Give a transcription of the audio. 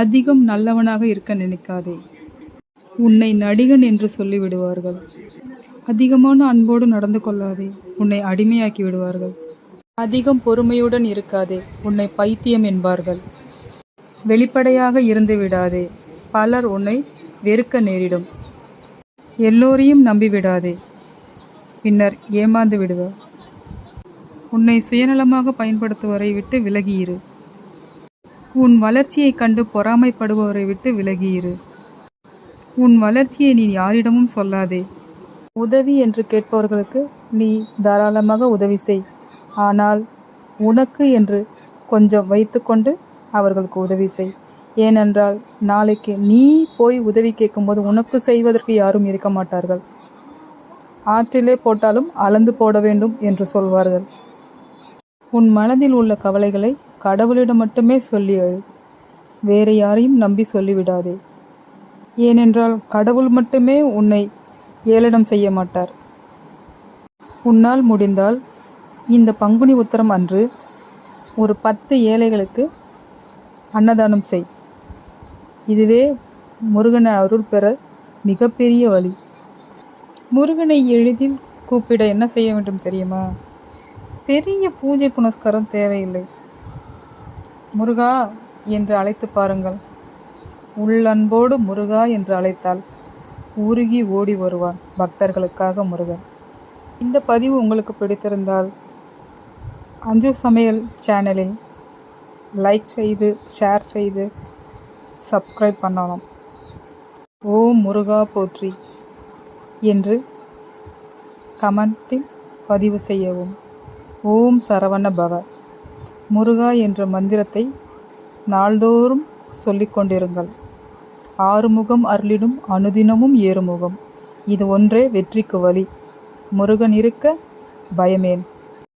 அதிகம் நல்லவனாக இருக்க நினைக்காதே. உன்னை நடிகன் என்று சொல்லிவிடுவார்கள். அதிகமான அன்போடு நடந்து கொள்ளாதே. உன்னை அடிமையாக்கி விடுவார்கள். அதிகம் பொறுமையுடன் இருக்காதே. உன்னை பைத்தியம் என்பார்கள். வெளிப்படையாக இருந்து விடாதே. பலர் உன்னை வெறுக்க நேரிடும். எல்லோரையும் நம்பிவிடாதே. பின்னர் ஏமாந்து விடுவார். உன்னை சுயநலமாக பயன்படுத்துவரை விட்டு விலகியிரு. உன் வளர்ச்சியை கண்டு பொறாமைப்படுபவரை விட்டு விலகியிரு. உன் வளர்ச்சியை நீ யாரிடமும் சொல்லாதே. உதவி என்று கேட்பவர்களுக்கு நீ தாராளமாக உதவி செய். ஆனால் உனக்கு என்று கொஞ்சம் வைத்துக்கொண்டு அவர்களுக்கு உதவி செய். ஏனென்றால் நாளைக்கு நீ போய் உதவி கேட்கும்போது உனக்கு செய்வதற்கு யாரும் இருக்க மாட்டார்கள். ஆற்றிலே போட்டாலும் அளந்து போட வேண்டும் என்று சொல்வார்கள். உன் மனதில் உள்ள கவலைகளை கடவுளிடம் மட்டுமே சொல்லி எழு. வேறு யாரையும் நம்பி சொல்லிவிடாதே. ஏனென்றால் கடவுள் மட்டுமே உன்னை ஏளனம் செய்ய மாட்டார். உன்னால் முடிந்தால் இந்த பங்குனி உத்திரம் அன்று ஒரு 10 ஏழைகளுக்கு அன்னதானம் செய். இதுவே முருகனை அருள் பெற மிகப்பெரிய வழி. முருகனை எளிதில் கூப்பிட என்ன செய்ய வேண்டும் தெரியுமா? பெரிய பூஜை புனஸ்காரம் தேவையில்லை. முருகா என்று அழைத்து பாருங்கள். உள்ளன்போடு முருகா என்று அழைத்தால் உருகி ஓடி வருவான் பக்தர்களுக்காக முருகன். இந்த பதிவு உங்களுக்கு பிடித்திருந்தால் அஞ்சு சமையல் சேனலில் லைக் செய்து ஷேர் செய்து சப்ஸ்கிரைப் பண்ணலாம். ஓம் முருகா போற்றி என்று கமெண்டில் பதிவு செய்யவும். ஓம் சரவண பவ. முருகா என்ற மந்திரத்தை நாள்தோறும் சொல்லிக்கொண்டிருங்கள். ஆறுமுகம் அருளிடும் அனுதினமும் ஏறுமுகம். இது ஒன்றே வெற்றிக்கு வழி. முருகன் இருக்க பயமேன்.